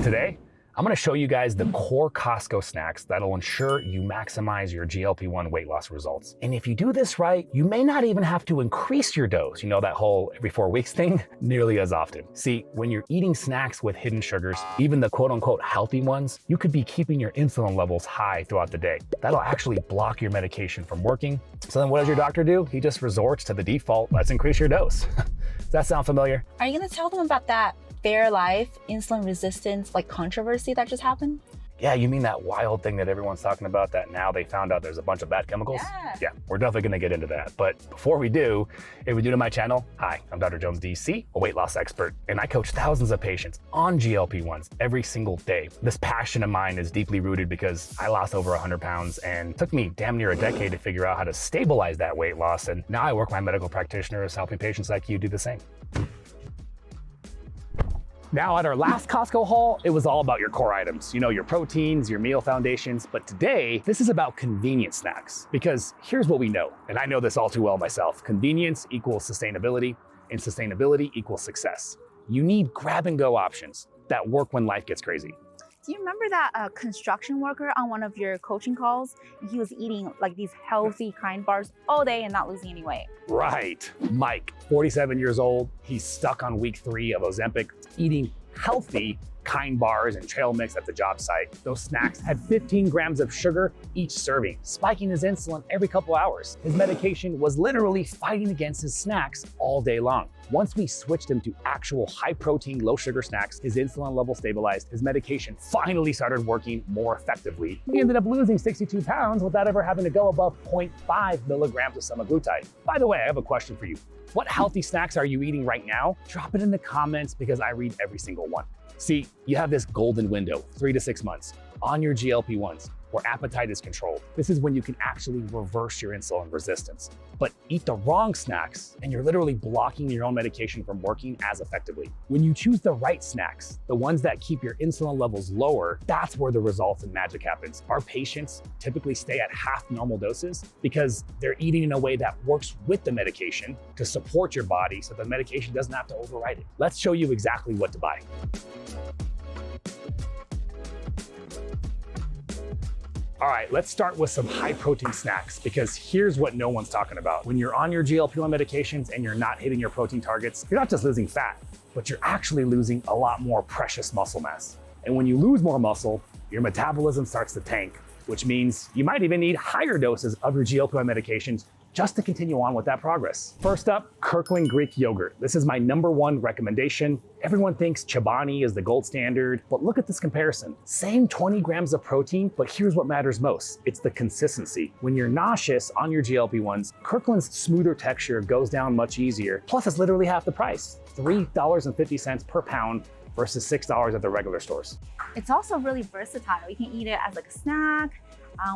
Today, I'm gonna show you guys the core Costco snacks that'll ensure you maximize your GLP-1 weight loss results. And if you do this right, you may not even have to increase your dose, you know, that whole every 4 weeks thing, nearly as often. See, when you're eating snacks with hidden sugars, even the quote unquote healthy ones, you could be keeping your insulin levels high throughout the day. That'll actually block your medication from working. So then what does your doctor do? He just resorts to the default, let's increase your dose. Does that sound familiar? Are you gonna tell them about that Fairlife insulin resistance controversy that just happened? Yeah, you mean that wild thing that everyone's talking about that now they found out there's a bunch of bad chemicals? Yeah, we're definitely gonna get into that. But before we do, if you're new to my channel, hi, I'm Dr. Jones DC, a weight loss expert, and I coach thousands of patients on GLP-1s every single day. This passion of mine is deeply rooted because I lost over 100 pounds and it took me damn near a decade to figure out how to stabilize that weight loss. And now I work with my medical practitioners helping patients like you do the same. Now at our last Costco haul, it was all about your core items, you know, your proteins, your meal foundations. But today, this is about convenient snacks. Because here's what we know, and I know this all too well myself. Convenience equals sustainability, and sustainability equals success. You need grab and go options that work when life gets crazy. Do you remember that construction worker on one of your coaching calls? He was eating like these healthy kind bars all day and not losing any weight. Right. Mike, 47 years old. He's stuck on week 3 of Ozempic, eating healthy kind bars and trail mix at the job site. Those snacks had 15 grams of sugar each serving, spiking his insulin every couple hours. His medication was literally fighting against his snacks all day long. Once we switched him to actual high protein, low sugar snacks, his insulin level stabilized, his medication finally started working more effectively. He ended up losing 62 pounds without ever having to go above 0.5 milligrams of semaglutide. By the way, I have a question for you. What healthy snacks are you eating right now? Drop it in the comments because I read every single one. See, you have this golden window, 3 to 6 months, on your GLP-1s, where appetite is controlled. This is when you can actually reverse your insulin resistance. But eat the wrong snacks, and you're literally blocking your own medication from working as effectively. When you choose the right snacks, the ones that keep your insulin levels lower, that's where the results and magic happens. Our patients typically stay at half normal doses because they're eating in a way that works with the medication to support your body so the medication doesn't have to override it. Let's show you exactly what to buy. All right, let's start with some high protein snacks because here's what no one's talking about. When you're on your GLP-1 medications and you're not hitting your protein targets, you're not just losing fat, but you're actually losing a lot more precious muscle mass. And when you lose more muscle, your metabolism starts to tank, which means you might even need higher doses of your GLP-1 medications just to continue on with that progress. First up, Kirkland Greek yogurt. This is my #1 recommendation. Everyone thinks Chobani is the gold standard, but look at this comparison. Same 20 grams of protein, but here's what matters most. It's the consistency. When you're nauseous on your GLP-1s, Kirkland's smoother texture goes down much easier. Plus it's literally half the price, $3.50 per pound versus $6 at the regular stores. It's also really versatile. You can eat it as like a snack.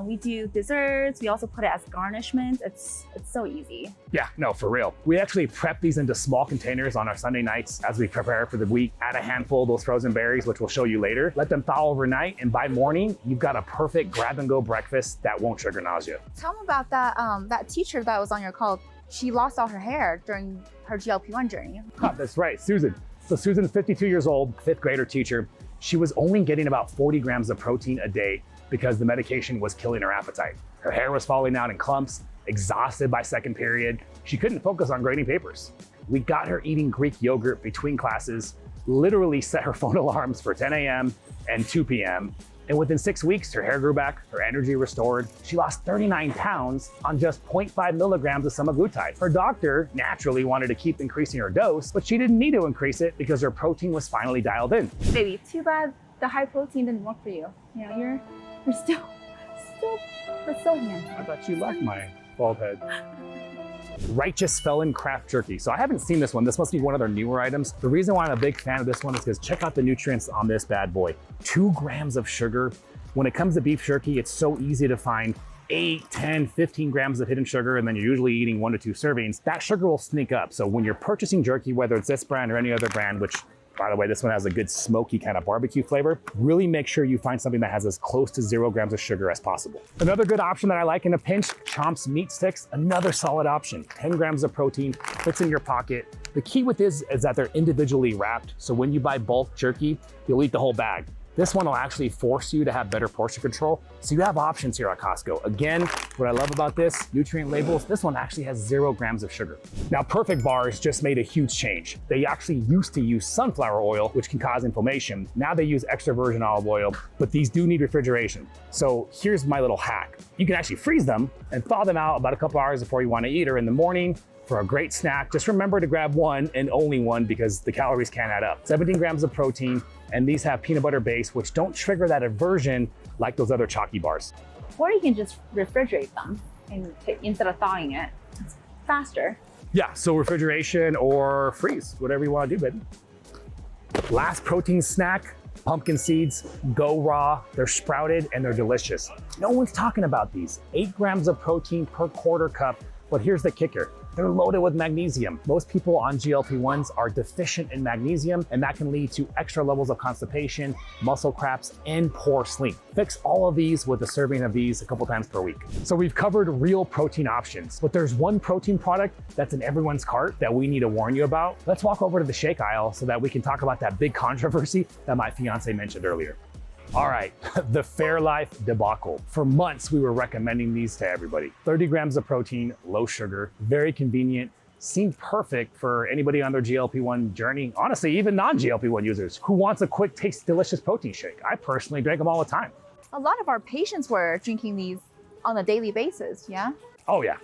We do desserts. We also put it as garnishment. It's so easy. Yeah, no, for real. We actually prep these into small containers on our Sunday nights as we prepare for the week. Add a handful of those frozen berries, which we'll show you later. Let them thaw overnight, and by morning, you've got a perfect grab-and-go breakfast that won't trigger nausea. Tell me about that, that teacher that was on your call. She lost all her hair during her GLP-1 journey. That's right, Susan. So Susan, 52 years old, 5th grader teacher. She was only getting about 40 grams of protein a day because the medication was killing her appetite. Her hair was falling out in clumps, exhausted by second period. She couldn't focus on grading papers. We got her eating Greek yogurt between classes, literally set her phone alarms for 10 a.m. and 2 p.m. And within 6 weeks, her hair grew back, her energy restored. She lost 39 pounds on just 0.5 milligrams of semaglutide. Her doctor naturally wanted to keep increasing her dose, but she didn't need to increase it because her protein was finally dialed in. Baby, too bad the high protein didn't work for you. You know, you're still handsome. I thought you liked my bald head. Righteous Felon Craft Jerky. So I haven't seen this one. This must be one of their newer items. The reason why I'm a big fan of this one is because check out the nutrients on this bad boy. 2 grams of sugar. When it comes to beef jerky, it's so easy to find 8, 10, 15 grams of hidden sugar, and then you're usually eating 1 to 2 servings. That sugar will sneak up. So when you're purchasing jerky, whether it's this brand or any other brand, which by the way, this one has a good smoky kind of barbecue flavor. Really make sure you find something that has as close to 0 grams of sugar as possible. Another good option that I like in a pinch, Chomp's meat sticks, another solid option. 10 grams of protein, fits in your pocket. The key with this is that they're individually wrapped. So when you buy bulk jerky, you'll eat the whole bag. This one will actually force you to have better portion control. So you have options here at Costco. Again, what I love about this, nutrient labels, this one actually has 0 grams of sugar. Now, Perfect Bars just made a huge change. They actually used to use sunflower oil, which can cause inflammation. Now they use extra virgin olive oil, but these do need refrigeration. So here's my little hack. You can actually freeze them and thaw them out about a couple hours before you want to eat, or in the morning for a great snack. Just remember to grab one and only one because the calories can add up. 17 grams of protein, and these have peanut butter base, which don't trigger that aversion like those other chalky bars. Or you can just refrigerate them instead of thawing it. It's faster. Yeah, so refrigeration or freeze, whatever you want to do, baby. Last protein snack, pumpkin seeds, go raw. They're sprouted and they're delicious. No one's talking about these. 8 grams of protein per quarter cup, but here's the kicker. They're loaded with magnesium. Most people on GLP-1s are deficient in magnesium, and that can lead to extra levels of constipation, muscle cramps, and poor sleep. Fix all of these with a serving of these a couple times per week. So we've covered real protein options, but there's one protein product that's in everyone's cart that we need to warn you about. Let's walk over to the shake aisle so that we can talk about that big controversy that my fiance mentioned earlier. All right, the Fairlife debacle. For months, we were recommending these to everybody. 30 grams of protein, low sugar, very convenient, seemed perfect for anybody on their GLP-1 journey. Honestly, even non-GLP-1 users who wants a quick, tasty, delicious protein shake. I personally drank them all the time. A lot of our patients were drinking these on a daily basis, yeah? Oh yeah,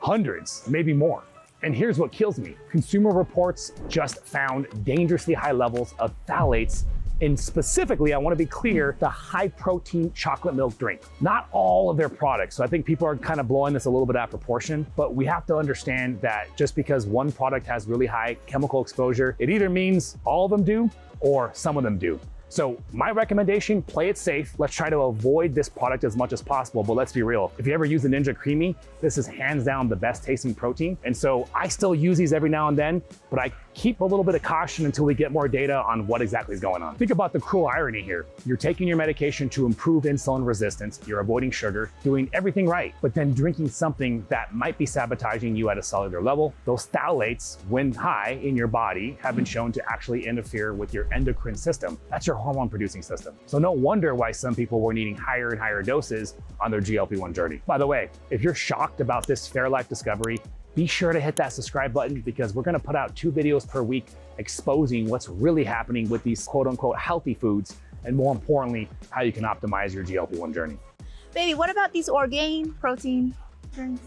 hundreds, maybe more. And here's what kills me. Consumer Reports just found dangerously high levels of phthalates in, specifically, I want to be clear, the high protein chocolate milk drink. Not all of their products. So I think people are kind of blowing this a little bit out of proportion, but we have to understand that just because one product has really high chemical exposure, it either means all of them do or some of them do. So my recommendation, play it safe. Let's try to avoid this product as much as possible, but let's be real. If you ever use the Ninja Creamy, this is hands down the best tasting protein. And so I still use these every now and then, but I keep a little bit of caution until we get more data on what exactly is going on. Think about the cruel irony here. You're taking your medication to improve insulin resistance, you're avoiding sugar, doing everything right, but then drinking something that might be sabotaging you at a cellular level. Those phthalates, when high in your body, have been shown to actually interfere with your endocrine system. That's your hormone producing system. So no wonder why some people were needing higher and higher doses on their GLP-1 journey. By the way, if you're shocked about this Fairlife discovery, be sure to hit that subscribe button because we're gonna put out 2 videos per week exposing what's really happening with these quote unquote healthy foods, and more importantly, how you can optimize your GLP-1 journey. Baby, what about these Orgain protein drinks?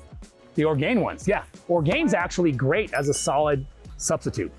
The Orgain ones, yeah. Orgain's actually great as a solid substitute.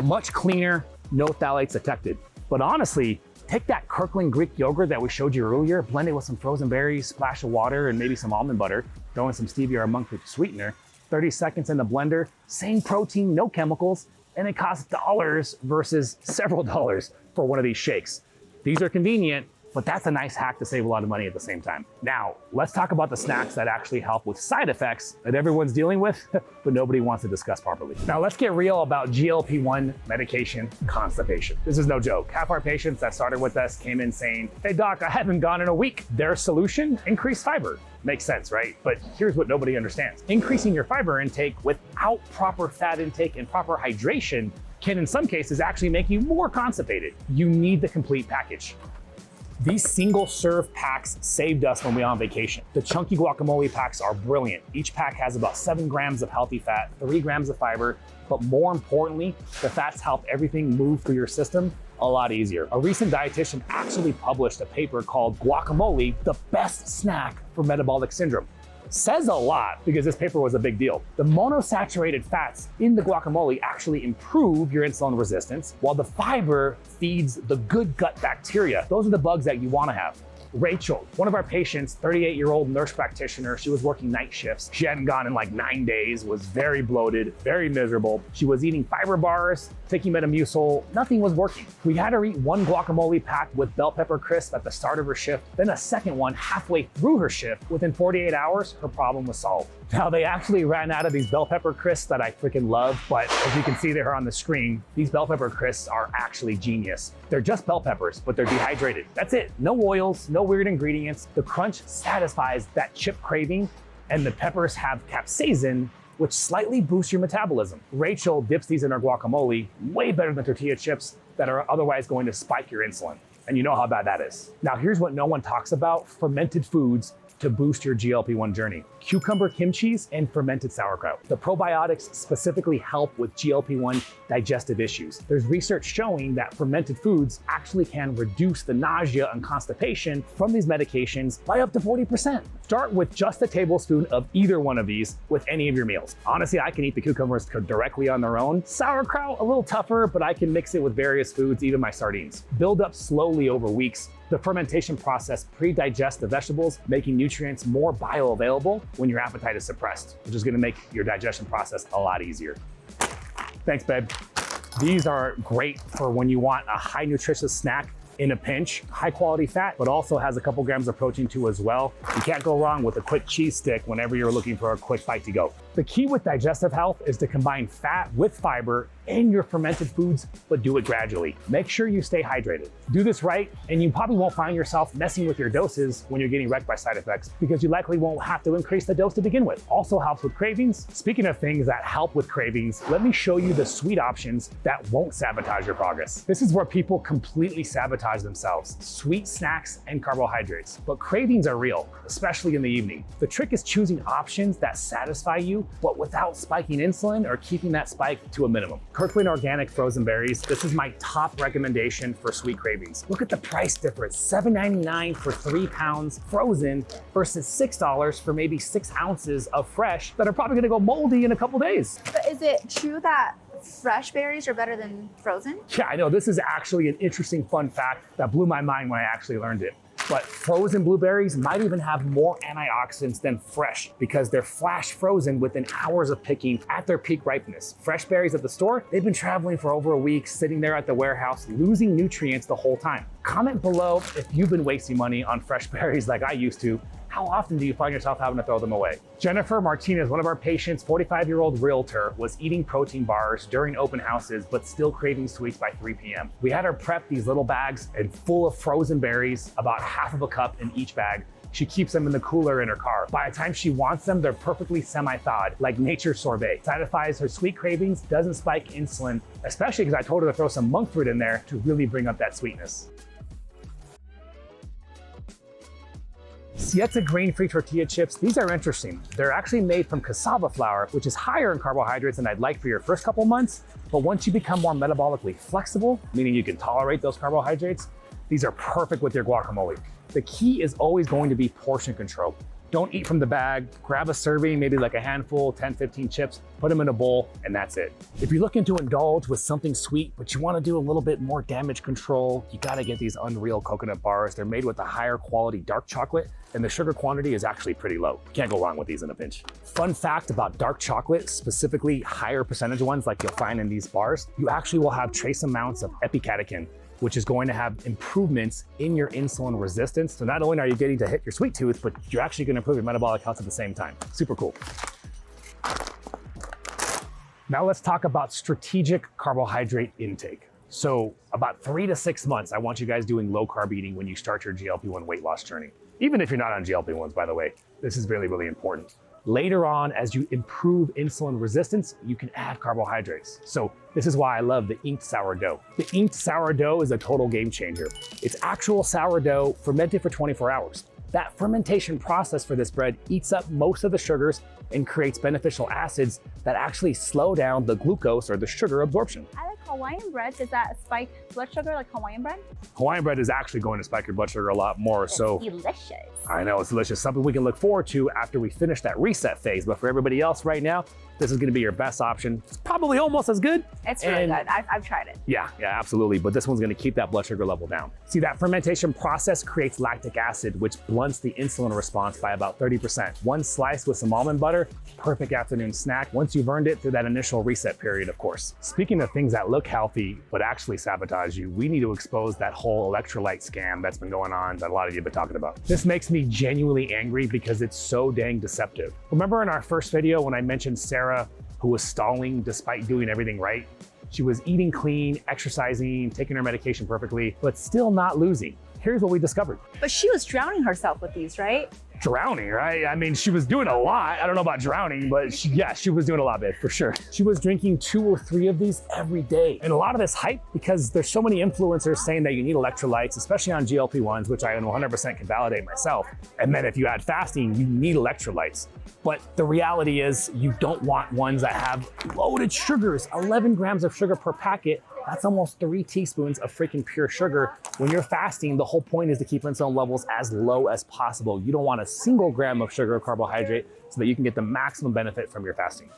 Much cleaner, no phthalates detected. But honestly, take that Kirkland Greek yogurt that we showed you earlier, blend it with some frozen berries, splash of water, and maybe some almond butter, throw in some stevia or monk fruit sweetener, 30 seconds in the blender, same protein, no chemicals, and it costs dollars versus several dollars for one of these shakes. These are convenient, but that's a nice hack to save a lot of money at the same time. Now, let's talk about the snacks that actually help with side effects that everyone's dealing with, but nobody wants to discuss properly. Now, let's get real about GLP-1 medication constipation. This is no joke. Half our patients that started with us came in saying, hey doc, I haven't gone in a week. Their solution, increase fiber. Makes sense, right? But here's what nobody understands. Increasing your fiber intake without proper fat intake and proper hydration can in some cases actually make you more constipated. You need the complete package. These single serve packs saved us when we were on vacation. The chunky guacamole packs are brilliant. Each pack has about 7 grams of healthy fat, 3 grams of fiber, but more importantly, the fats help everything move through your system a lot easier. A recent dietitian actually published a paper called Guacamole, the best snack for metabolic syndrome. Says a lot because this paper was a big deal. The monosaturated fats in the guacamole actually improve your insulin resistance, while the fiber feeds the good gut bacteria. Those are the bugs that you want to have. Rachel, one of our patients, 38-year-old nurse practitioner, she was working night shifts. She hadn't gone in like 9 days, was very bloated, very miserable. She was eating fiber bars, taking Metamucil, nothing was working. We had her eat 1 guacamole pack with bell pepper crisp at the start of her shift, then a second one halfway through her shift. Within 48 hours, her problem was solved. Now, they actually ran out of these bell pepper crisps that I freaking love, but as you can see there on the screen, these bell pepper crisps are actually genius. They're just bell peppers, but they're dehydrated. That's it. No oils, no weird ingredients. The crunch satisfies that chip craving, and the peppers have capsaicin, which slightly boosts your metabolism. Rachel dips these in her guacamole way better than tortilla chips that are otherwise going to spike your insulin. And you know how bad that is. Now here's what no one talks about: fermented foods to boost your GLP-1 journey. Cucumber kimchis and fermented sauerkraut. The probiotics specifically help with GLP-1 digestive issues. There's research showing that fermented foods actually can reduce the nausea and constipation from these medications by up to 40%. Start with just a tablespoon of either one of these with any of your meals. Honestly, I can eat the cucumbers directly on their own. Sauerkraut, a little tougher, but I can mix it with various foods, even my sardines. Build up slowly over weeks. The fermentation process pre-digests the vegetables, making nutrients more bioavailable when your appetite is suppressed, which is gonna make your digestion process a lot easier. Thanks, babe. These are great for when you want a high nutritious snack in a pinch, high quality fat, but also has a couple grams of protein too as well. You can't go wrong with a quick cheese stick whenever you're looking for a quick bite to go. The key with digestive health is to combine fat with fiber in your fermented foods, but do it gradually. Make sure you stay hydrated. Do this right, and you probably won't find yourself messing with your doses when you're getting wrecked by side effects, because you likely won't have to increase the dose to begin with. Also helps with cravings. Speaking of things that help with cravings, let me show you the sweet options that won't sabotage your progress. This is where people completely sabotage themselves: sweet snacks and carbohydrates. But cravings are real, especially in the evening. The trick is choosing options that satisfy you, but without spiking insulin or keeping that spike to a minimum. Kirkland Organic frozen berries. This is my top recommendation for sweet cravings. Look at the price difference: $7.99 for 3 pounds frozen versus $6 for maybe 6 ounces of fresh that are probably gonna go moldy in a couple days. But is it true that fresh berries are better than frozen? Yeah, I know. This is actually an interesting fun fact that blew my mind when I actually learned it. But frozen blueberries might even have more antioxidants than fresh because they're flash frozen within hours of picking at their peak ripeness. Fresh berries at the store, they've been traveling for over a week, sitting there at the warehouse, losing nutrients the whole time. Comment below if you've been wasting money on fresh berries like I used to. How often do you find yourself having to throw them away? Jennifer Martinez, one of our patients, 45-year-old realtor, was eating protein bars during open houses, but still craving sweets by 3 p.m. We had her prep these little bags and full of frozen berries, about half of a cup in each bag. She keeps them in the cooler in her car. By the time she wants them, they're perfectly semi-thawed, like nature's sorbet. Satisfies her sweet cravings, doesn't spike insulin, especially because I told her to throw some monk fruit in there to really bring up that sweetness. Siete grain-free tortilla chips, these are interesting. They're actually made from cassava flour, which is higher in carbohydrates than I'd like for your first couple months. But once you become more metabolically flexible, meaning you can tolerate those carbohydrates, these are perfect with your guacamole. The key is always going to be portion control. Don't eat from the bag, grab a serving, maybe like a handful, 10, 15 chips, put them in a bowl, and that's it. If you're looking to indulge with something sweet, but you wanna do a little bit more damage control, you gotta get these Unreal coconut bars. They're made with a higher quality dark chocolate, and the sugar quantity is actually pretty low. Can't go wrong with these in a pinch. Fun fact about dark chocolate, specifically higher percentage ones like you'll find in these bars, you actually will have trace amounts of epicatechin, which is going to have improvements in your insulin resistance. So not only are you getting to hit your sweet tooth, but you're actually gonna improve your metabolic health at the same time. Super cool. Now let's talk about strategic carbohydrate intake. So about 3 to 6 months, I want you guys doing low carb eating when you start your GLP-1 weight loss journey. Even if you're not on GLP-1s, by the way, this is really, really important. Later on, as you improve insulin resistance, you can add carbohydrates. So this is why I love the inked sourdough. The inked sourdough is a total game changer. It's actual sourdough fermented for 24 hours. That fermentation process for this bread eats up most of the sugars and creates beneficial acids that actually slow down the glucose or the sugar absorption. I like Hawaiian bread. Does that spike blood sugar like Hawaiian bread? Hawaiian bread is actually going to spike your blood sugar a lot more. It's so delicious. I know, it's delicious. Something we can look forward to after we finish that reset phase. But for everybody else right now, this is gonna be your best option. It's probably almost as good. It's really good. I've tried it. Yeah, absolutely. But this one's gonna keep that blood sugar level down. See, that fermentation process creates lactic acid, which blunts the insulin response by about 30%. One slice with some almond butter, perfect afternoon snack once you've earned it through that initial reset period, of course. Speaking of things that look healthy, but actually sabotage you, we need to expose that whole electrolyte scam that's been going on that a lot of you have been talking about. This makes me genuinely angry because it's so dang deceptive. Remember in our first video when I mentioned Sarah, who was stalling despite doing everything right? She was eating clean, exercising, taking her medication perfectly, but still not losing. Here's what we discovered. But she was drowning herself with these, right? drowning, right? I mean, she was doing a lot. I don't know about drowning, but she was doing a lot, babe, for sure. She was drinking 2 or 3 of these every day. And a lot of this hype, because there's so many influencers saying that you need electrolytes, especially on GLP-1s, which I 100% can validate myself. And then if you add fasting, you need electrolytes. But the reality is you don't want ones that have loaded sugars, 11 grams of sugar per packet. That's almost 3 teaspoons of freaking pure sugar. When you're fasting, the whole point is to keep insulin levels as low as possible. You don't want a single gram of sugar or carbohydrate so that you can get the maximum benefit from your fasting.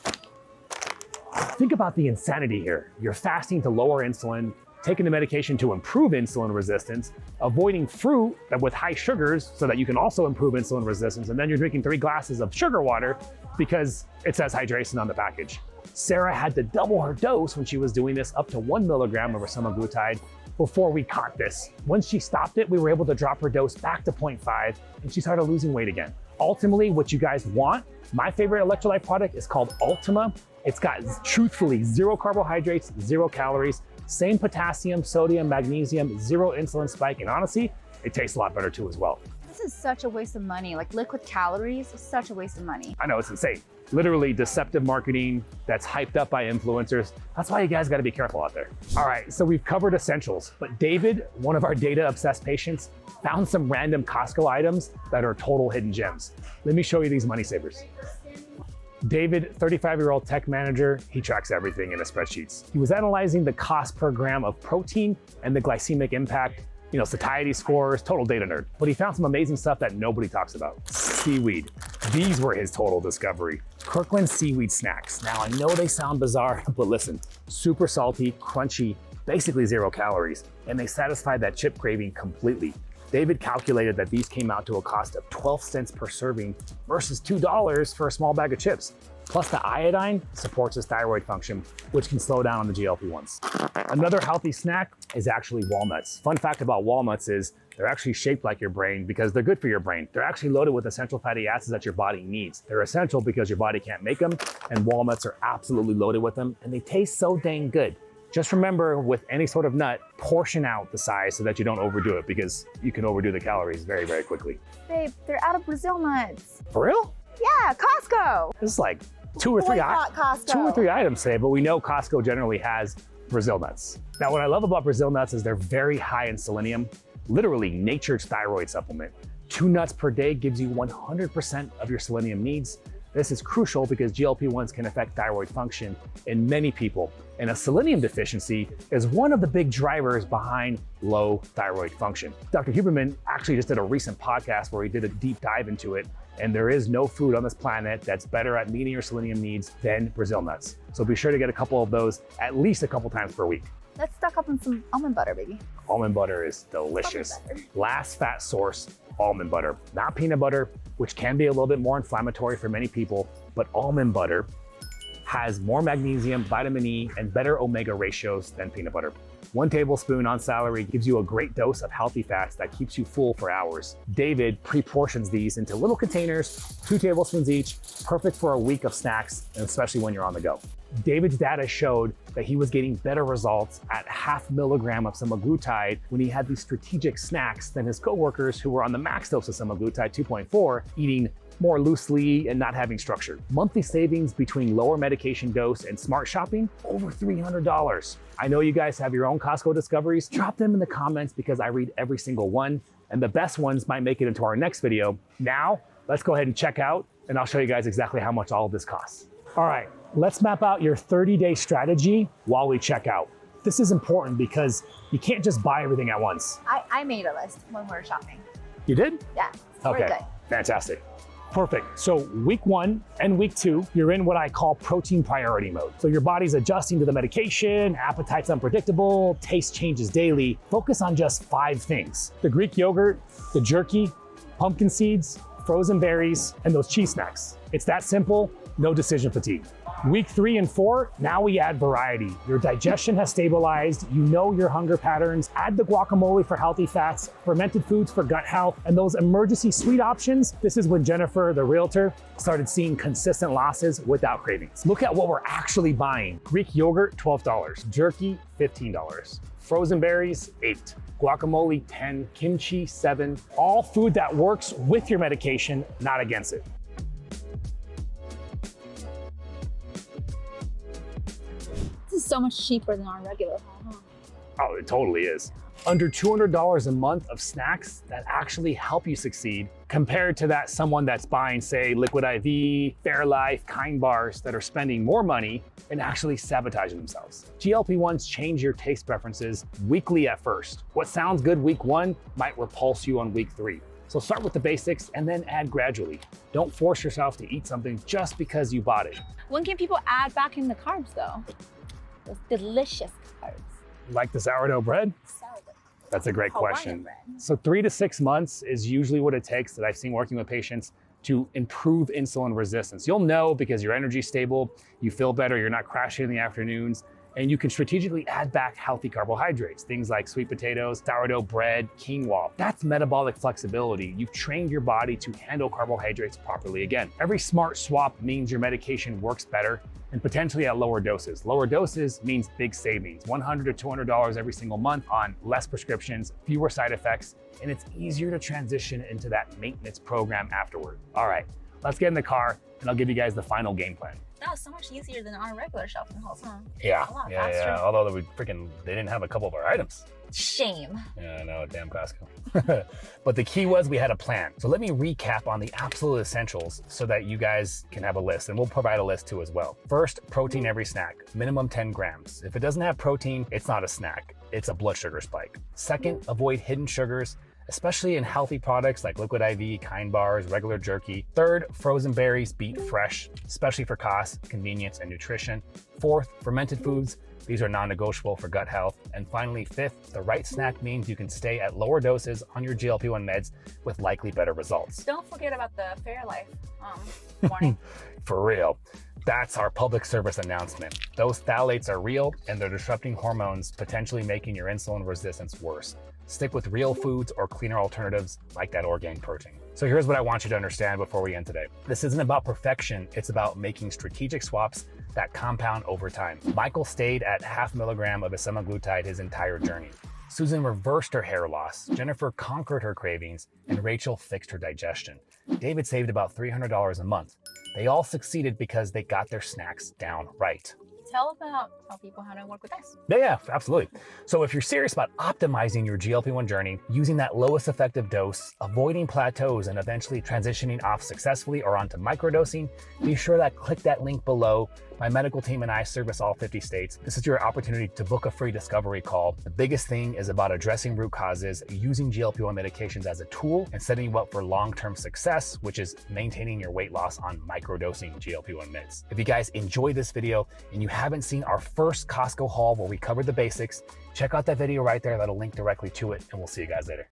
Think about the insanity here. You're fasting to lower insulin, taking the medication to improve insulin resistance, avoiding fruit with high sugars so that you can also improve insulin resistance, and then you're drinking 3 glasses of sugar water because it says hydration on the package. Sarah had to double her dose when she was doing this, up to 1 milligram of semaglutide, before we caught this. Once she stopped it, we were able to drop her dose back to 0.5, and she started losing weight again. Ultimately, what you guys want, my favorite electrolyte product is called Ultima. It's got, truthfully, 0 carbohydrates, 0 calories, same potassium, sodium, magnesium, 0 insulin spike, and honestly, it tastes a lot better too as well. This is such a waste of money. Like liquid calories is such a waste of money. I know, it's insane. Literally deceptive marketing that's hyped up by influencers. That's why you guys gotta be careful out there. All right, so we've covered essentials, but David, one of our data-obsessed patients, found some random Costco items that are total hidden gems. Let me show you these money savers. David, 35-year-old tech manager, he tracks everything in his spreadsheets. He was analyzing the cost per gram of protein and the glycemic impact, satiety scores, total data nerd. But he found some amazing stuff that nobody talks about. Seaweed. These were his total discovery. Kirkland seaweed snacks. Now, I know they sound bizarre, but listen, super salty, crunchy, basically 0 calories, and they satisfy that chip craving completely. David calculated that these came out to a cost of 12 cents per serving versus $2 for a small bag of chips. Plus the iodine supports his thyroid function, which can slow down on the GLP-1s. Another healthy snack is actually walnuts. Fun fact about walnuts is they're actually shaped like your brain because they're good for your brain. They're actually loaded with essential fatty acids that your body needs. They're essential because your body can't make them, and walnuts are absolutely loaded with them, and they taste so dang good. Just remember, with any sort of nut, portion out the size so that you don't overdo it, because you can overdo the calories very, very quickly. Babe, they're out of Brazil nuts. For real? Yeah, Costco. This is like 2 or 3 items today, but we know Costco generally has Brazil nuts. Now, what I love about Brazil nuts is they're very high in selenium, literally nature's thyroid supplement. 2 nuts per day gives you 100% of your selenium needs. This is crucial because GLP-1s can affect thyroid function in many people, and a selenium deficiency is one of the big drivers behind low thyroid function. Dr. Huberman actually just did a recent podcast where he did a deep dive into it, and there is no food on this planet that's better at meeting your selenium needs than Brazil nuts. So be sure to get a couple of those at least a couple times per week. Let's stock up on some almond butter, baby. Almond butter is delicious. Last fat source, almond butter. Not peanut butter, which can be a little bit more inflammatory for many people, but almond butter has more magnesium, vitamin E, and better omega ratios than peanut butter. 1 tablespoon on salary gives you a great dose of healthy fats that keeps you full for hours. David pre-portions these into little containers, 2 tablespoons each, perfect for a week of snacks, and especially when you're on the go. David's data showed that he was getting better results at 0.5 milligram of semaglutide when he had these strategic snacks than his coworkers who were on the max dose of semaglutide 2.4, eating more loosely and not having structure. Monthly savings between lower medication dose and smart shopping, over $300. I know you guys have your own Costco discoveries. Drop them in the comments because I read every single one, and the best ones might make it into our next video. Now, let's go ahead and check out, and I'll show you guys exactly how much all of this costs. All right, let's map out your 30-day strategy while we check out. This is important because you can't just buy everything at once. I made a list when we were shopping. You did? Yeah, Okay, good. Fantastic. Perfect. So week 1 and week 2, you're in what I call protein priority mode. So your body's adjusting to the medication, appetite's unpredictable, taste changes daily. Focus on just 5 things: the Greek yogurt, the jerky, pumpkin seeds, frozen berries, and those cheese snacks. It's that simple, no decision fatigue. Week 3 and 4, now we add variety. Your digestion has stabilized, you know your hunger patterns, add the guacamole for healthy fats, fermented foods for gut health, and those emergency sweet options. This is when Jennifer, the realtor, started seeing consistent losses without cravings. Look at what we're actually buying. Greek yogurt, $12. Jerky, $15. Frozen berries, $8. Guacamole, $10. Kimchi, $7. All food that works with your medication, not against it. This is so much cheaper than our regular haul, huh? Oh, it totally is. Under $200 a month of snacks that actually help you succeed, compared to that someone that's buying, say, Liquid IV, Fairlife, Kind bars that are spending more money and actually sabotaging themselves. GLP-1s change your taste preferences weekly at first. What sounds good week 1 might repulse you on week 3. So start with the basics and then add gradually. Don't force yourself to eat something just because you bought it. When can people add back in the carbs though? Those delicious carbs. Like the sourdough bread? That's a great question. So 3 to 6 months is usually what it takes that I've seen working with patients to improve insulin resistance. You'll know because your energy's stable, you feel better, you're not crashing in the afternoons, and you can strategically add back healthy carbohydrates, things like sweet potatoes, sourdough bread, quinoa. That's metabolic flexibility. You've trained your body to handle carbohydrates properly again. Every smart swap means your medication works better and potentially at lower doses. Lower doses means big savings, $100 to $200 every single month on less prescriptions, fewer side effects, and it's easier to transition into that maintenance program afterward. All right, let's get in the car and I'll give you guys the final game plan. That was so much easier than our regular shopping hauls, huh? Yeah, A lot yeah. faster. Although they didn't have a couple of our items. Shame. Yeah, I know, damn Costco. But the key was we had a plan. So let me recap on the absolute essentials so that you guys can have a list, and we'll provide a list too as well. First, protein every snack, minimum 10 grams. If it doesn't have protein, it's not a snack. It's a blood sugar spike. Second, avoid hidden sugars, especially in healthy products like Liquid IV, Kind bars, regular jerky. Third, frozen berries beat fresh, especially for cost, convenience, and nutrition. Fourth, fermented foods. These are non-negotiable for gut health. And finally, fifth, the right snack means you can stay at lower doses on your GLP-1 meds with likely better results. Don't forget about the Fairlife warning. For real. That's our public service announcement. Those phthalates are real and they're disrupting hormones, potentially making your insulin resistance worse. Stick with real foods or cleaner alternatives like that organic protein. So here's what I want you to understand before we end today. This isn't about perfection, it's about making strategic swaps that compound over time. Michael stayed at 0.5 milligram of semaglutide his entire journey. Susan reversed her hair loss, Jennifer conquered her cravings, and Rachel fixed her digestion. David saved about $300 a month. They all succeeded because they got their snacks down right. Tell about how people how to work with us. Yeah, absolutely. So if you're serious about optimizing your GLP-1 journey, using that lowest effective dose, avoiding plateaus, and eventually transitioning off successfully or onto microdosing, be sure that click that link below. My medical team and I service all 50 states. This is your opportunity to book a free discovery call. The biggest thing is about addressing root causes, using GLP-1 medications as a tool, and setting you up for long-term success, which is maintaining your weight loss on microdosing GLP-1 meds. If you guys enjoyed this video and you haven't seen our first Costco haul where we covered the basics, check out that video right there. That'll link directly to it, and we'll see you guys later.